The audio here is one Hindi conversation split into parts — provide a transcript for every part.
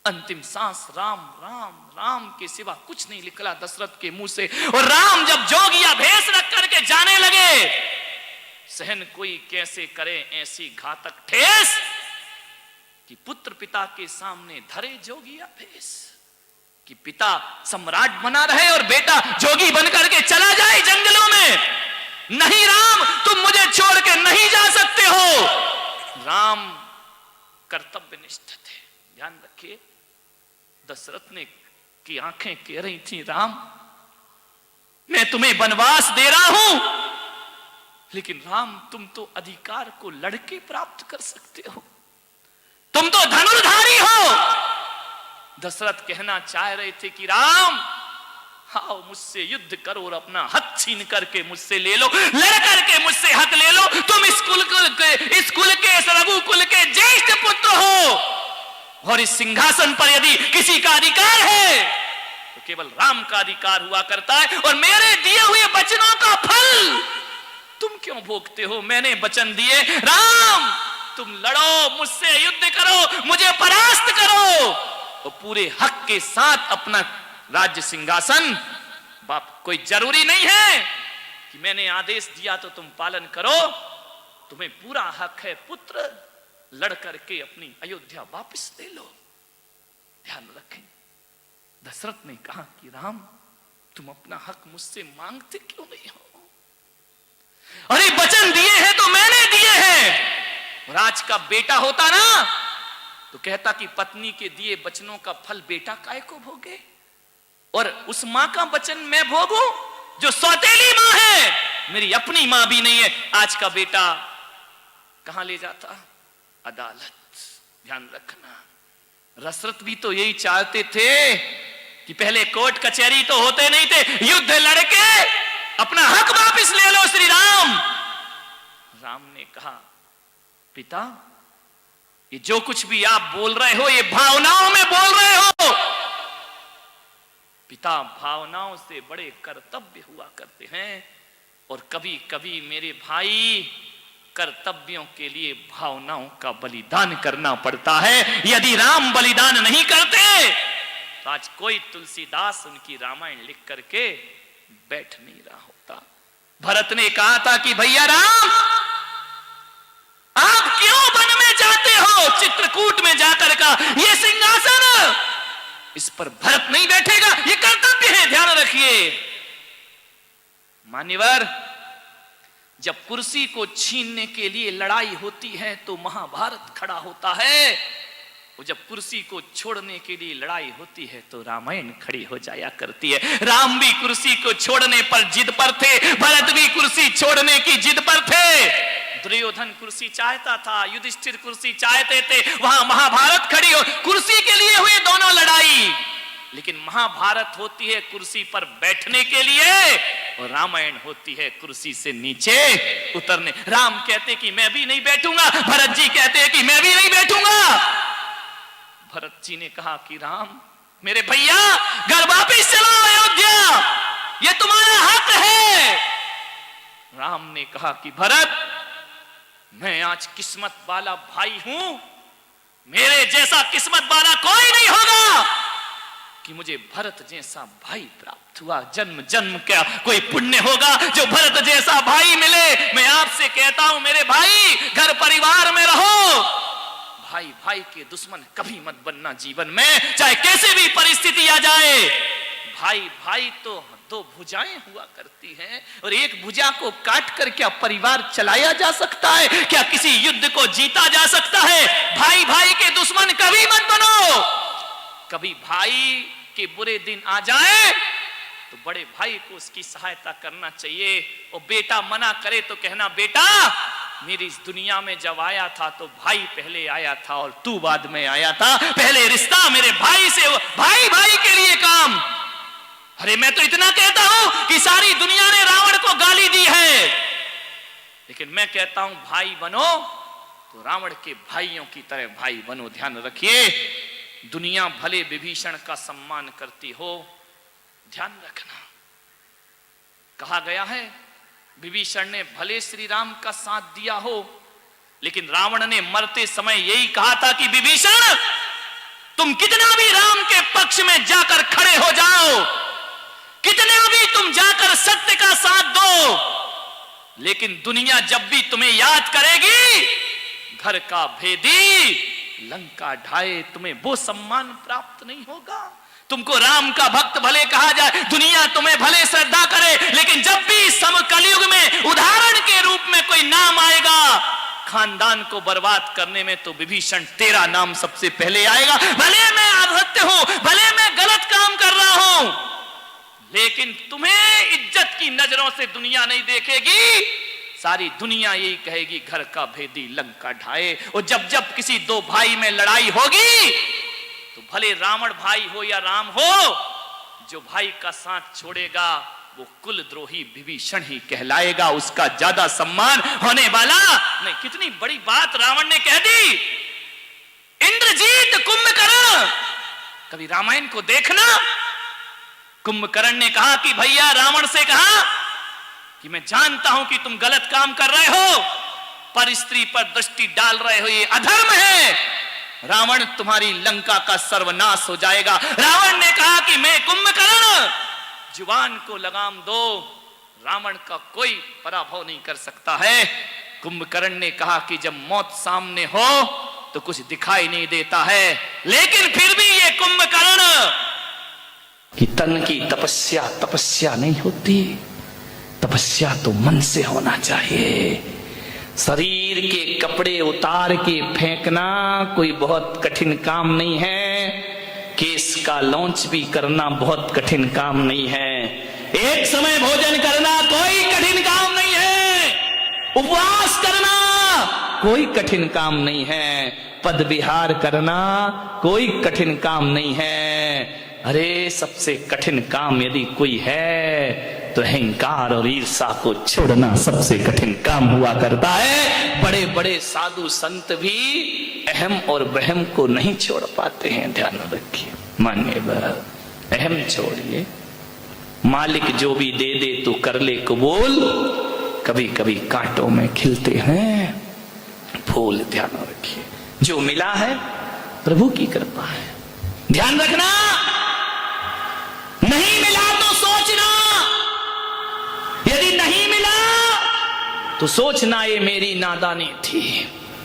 अंतिम सांस राम राम राम के सिवा कुछ नहीं निकला दशरथ के मुंह से। और राम जब जोगिया भेष रख करके जाने लगे, सहन कोई कैसे करे ऐसी घातक ठेस कि पुत्र पिता के सामने धरे जोगिया भेष, कि पिता सम्राट बना रहे और बेटा जोगी बन करके चला जाए जंगलों में। नहीं राम, तुम मुझे छोड़ के नहीं जा सकते हो। राम कर्तव्यनिष्ठ थे, ध्यान रखिए। दशरथ ने की आंखें कह रही थी, राम मैं तुम्हें वनवास दे रहा हूं, लेकिन राम तुम तो अधिकार को लड़के प्राप्त कर सकते हो, तुम तो धनुर्धारी हो। दशरथ कहना चाह रहे थे कि राम आओ मुझसे युद्ध करो और अपना हक छीन करके मुझसे ले लो, लड़ करके मुझसे हक ले लो। तुम इस कुल के रघु कुल के ज्येष्ठ पुत्र हो, और इस सिंहासन पर यदि किसी का अधिकार है तो केवल राम का अधिकार हुआ करता है। और मेरे दिए हुए वचनों का फल तुम क्यों भोगते हो? मैंने वचन दिए, राम तुम लड़ो, मुझसे युद्ध करो, मुझे परास्त करो, और पूरे हक के साथ अपना राज्य सिंहासन बाप। कोई जरूरी नहीं है कि मैंने आदेश दिया तो तुम पालन करो, तुम्हें पूरा हक है पुत्र, लड़ करके अपनी अयोध्या वापस ले लो। ध्यान रखें, दशरथ ने कहा कि राम तुम अपना हक मुझसे मांगते क्यों नहीं हो? अरे वचन दिए हैं तो मैंने दिए हैं। राज का बेटा होता ना तो कहता कि पत्नी के दिए वचनों का फल बेटा काहे को भोगे, और उस मां का वचन मैं भोगूं जो सौतेली मां है, मेरी अपनी मां भी नहीं है। आज का बेटा कहां ले जाता? अदालत। ध्यान रखना, दशरथ भी तो यही चाहते थे कि पहले कोर्ट कचहरी तो होते नहीं थे, युद्ध लड़के अपना हक वापस ले लो श्री राम। राम ने कहा पिता ये जो कुछ भी आप बोल रहे हो ये भावनाओं में बोल रहे हो। पिता भावनाओं से बड़े कर्तव्य हुआ करते हैं, और कभी कभी मेरे भाई कर्तव्यों के लिए भावनाओं का बलिदान करना पड़ता है। यदि राम बलिदान नहीं करते तो आज कोई तुलसीदास उनकी रामायण लिख करके बैठ नहीं रहा होता। भरत ने कहा था कि भैया राम आप क्यों वन में जाते हो, चित्रकूट में जाकर का ये सिंहासन इस पर भरत नहीं बैठेगा, ये कर्तव्य है, ध्यान रखिए। मान्यवर, जब कुर्सी को छीनने के लिए लड़ाई होती है तो महाभारत खड़ा होता है, और जब कुर्सी को छोड़ने के लिए लड़ाई होती है तो रामायण खड़ी हो जाया करती है। राम भी कुर्सी को छोड़ने पर जिद पर थे, भरत भी कुर्सी छोड़ने की जिद पर थे। दुर्योधन कुर्सी चाहता था, युधिष्ठिर कुर्सी चाहते थे, वहां महाभारत खड़ी हो, कुर्सी के लिए हुई दोनों लड़ाई। लेकिन महाभारत होती है कुर्सी पर बैठने के लिए, और रामायण होती है कुर्सी से नीचे उतरने। राम कहते कि मैं भी नहीं बैठूंगा, भरत जी कहते कि मैं भी नहीं बैठूंगा। भरत जी ने कहा कि राम मेरे भैया घर वापिस चलो अयोध्या, ये तुम्हारा हक है। राम ने कहा कि भरत मैं आज किस्मत वाला भाई हूं, मेरे जैसा किस्मत वाला कोई नहीं होगा कि मुझे भरत जैसा भाई प्राप्त हुआ। जन्म जन्म का कोई पुण्य होगा जो भरत जैसा भाई मिले। मैं आपसे कहता हूं मेरे भाई, घर परिवार में रहो, भाई भाई के दुश्मन कभी मत बनना जीवन में, चाहे कैसे भी परिस्थिति आ जाए। भाई भाई तो दो भुजाएं हुआ करती हैं, और एक भुजा को काट कर क्या परिवार चलाया जा सकता है? क्या किसी युद्ध को जीता जा सकता है? भाई भाई के दुश्मन कभी मत बनो। कभी भाई के बुरे दिन आ जाए तो बड़े भाई को उसकी सहायता करना चाहिए, और बेटा मना करे तो कहना बेटा मेरी इस दुनिया में जब आया था तो भाई पहले आया था और तू बाद में आया था, पहले रिश्ता मेरे भाई से, भाई भाई के लिए काम। अरे मैं तो इतना कहता हूं कि सारी दुनिया ने रावण को गाली दी है, लेकिन मैं कहता हूं भाई बनो तो रावण के भाइयों की तरह भाई बनो। ध्यान रखिए, दुनिया भले विभीषण का सम्मान करती हो, ध्यान रखना कहा गया है विभीषण ने भले श्री राम का साथ दिया हो, लेकिन रावण ने मरते समय यही कहा था कि विभीषण तुम कितना भी राम के पक्ष में जाकर खड़े हो जाओ, कितना भी तुम जाकर सत्य का साथ दो, लेकिन दुनिया जब भी तुम्हें याद करेगी, घर का भेदी लंका ढाए, तुम्हें वो सम्मान प्राप्त नहीं होगा। तुमको राम का भक्त भले कहा जाए, दुनिया तुम्हें भले श्रद्धा करे, लेकिन जब भी कलयुग में उदाहरण के रूप में कोई नाम आएगा खानदान को बर्बाद करने में, तो विभीषण तेरा नाम सबसे पहले आएगा। भले मैं असत्य हूं, भले मैं गलत काम कर रहा हूं, लेकिन तुम्हें इज्जत की नजरों से दुनिया नहीं देखेगी। सारी दुनिया यही कहेगी घर का भेदी लंका ढाए। और जब जब किसी दो भाई में लड़ाई होगी, तो भले रावण भाई हो या राम हो, जो भाई का साथ छोड़ेगा वो कुलद्रोही विभीषण ही कहलाएगा, उसका ज्यादा सम्मान होने वाला नहीं। कितनी बड़ी बात रावण ने कह दी। इंद्रजीत कुंभकर्ण, कभी रामायण को देखना, कुंभकर्ण ने कहा कि भैया, रावण से कहा कि मैं जानता हूं कि तुम गलत काम कर रहे हो, पर स्त्री पर दृष्टि डाल रहे हो, ये अधर्म है। रावण, तुम्हारी लंका का सर्वनाश हो जाएगा। रावण ने कहा कि मैं कुंभकर्ण, जुबान को लगाम दो, रावण का कोई पराभव नहीं कर सकता है। कुंभकर्ण ने कहा कि जब मौत सामने हो तो कुछ दिखाई नहीं देता है, लेकिन फिर भी ये कुंभकर्ण कि तन की तपस्या नहीं होती, तपस्या तो मन से होना चाहिए। शरीर के कपड़े उतार के फेंकना कोई बहुत कठिन काम नहीं है, केस का लॉन्च भी करना बहुत कठिन काम नहीं है, एक समय भोजन करना कोई कठिन काम नहीं है, उपवास करना कोई कठिन काम नहीं है, पद विहार करना कोई कठिन काम नहीं है। अरे सबसे कठिन काम यदि कोई है तो अहंकार और ईर्षा को छोड़ना सबसे कठिन काम हुआ करता है। बड़े बड़े साधु संत भी अहम और वहम को नहीं छोड़ पाते हैं, ध्यान रखिए। मान्यवर, अहम छोड़िए, मालिक जो भी दे दे तो कर ले कबूल, कभी कभी कांटों में खिलते हैं फूल, ध्यान रखिए। जो मिला है प्रभु की कृपा है, ध्यान रखना। नहीं मिला तो सोचना, यदि नहीं मिला तो सोचना ये मेरी नादानी थी,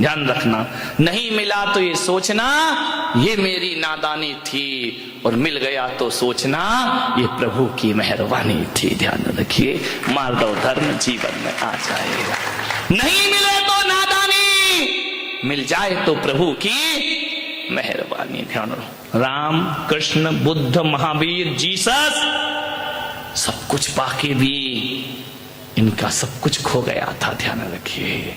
ध्यान रखना। नहीं मिला तो ये सोचना ये मेरी नादानी थी, और मिल गया तो सोचना ये प्रभु की मेहरबानी थी, ध्यान रखिए। मार्दव धर्म जीवन में आ जाएगा। नहीं मिले तो नादानी, मिल जाए तो प्रभु की मेहरबानी, ध्यान रखो। राम, कृष्ण, बुद्ध, महावीर, जीसस, सब कुछ पाके भी इनका सब कुछ खो गया था, ध्यान रखिए।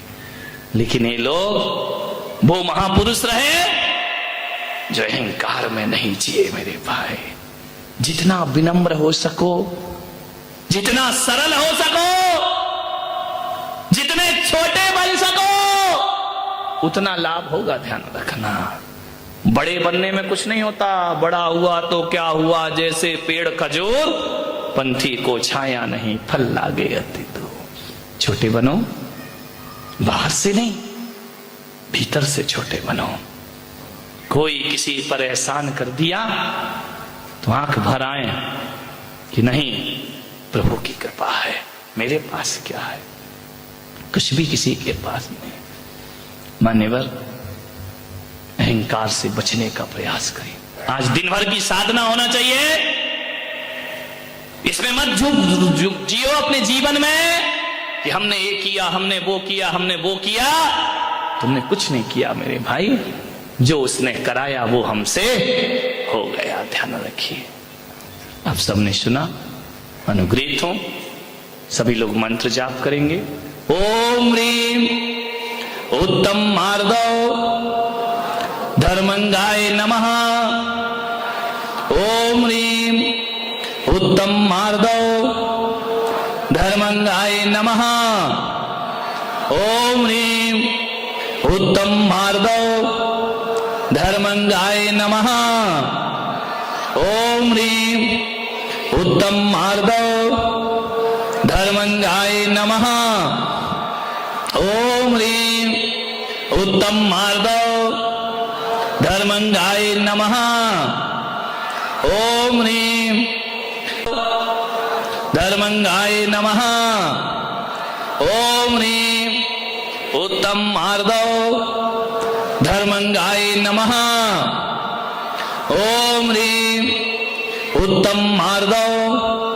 लेकिन ये लोग वो महापुरुष रहे जो अहंकार में नहीं जिए मेरे भाई। जितना विनम्र हो सको, जितना सरल हो सको, जितने छोटे बन सको, उतना लाभ होगा, ध्यान रखना। बड़े बनने में कुछ नहीं होता, बड़ा हुआ तो क्या हुआ, जैसे पेड़ खजूर, पंथी को छाया नहीं, फल लागे अति तो। छोटे बनो, बाहर से नहीं, भीतर से छोटे बनो। कोई किसी पर एहसान कर दिया तो आंख भर आए कि नहीं, प्रभु की कृपा है, मेरे पास क्या है, कुछ भी किसी के पास नहीं। मान्यवर, अहंकार से बचने का प्रयास करें। आज दिन भर की साधना होना चाहिए, इसमें मत जियो अपने जीवन में कि हमने ये किया, हमने वो किया, हमने वो किया। तुमने कुछ नहीं किया मेरे भाई, जो उसने कराया वो हमसे हो गया, ध्यान रखिए। आप सबने सुना, अनुग्रहित हो। सभी लोग मंत्र जाप करेंगे। ओम ह्रीम उत्तम मार्दव धर्मंगाय नमः। ओम ह्रीम उत्तम मार्दव धर्मंगाय नमः। ओम ह्रीम उत्तम मार्दव धर्मंगाय नमः। ओम ह्रीम उत्तम मार्दव धर्मंगाय नमः। ओम ह्रीम उत्तम मार्दव धर्मंगाय नमः। ओम ह्रीं धर्मंगाय नमः। ओम ह्रीं उत्तम मार्दव धर्मंगाय नमः। ओम ह्रीं उत्तम मार्दव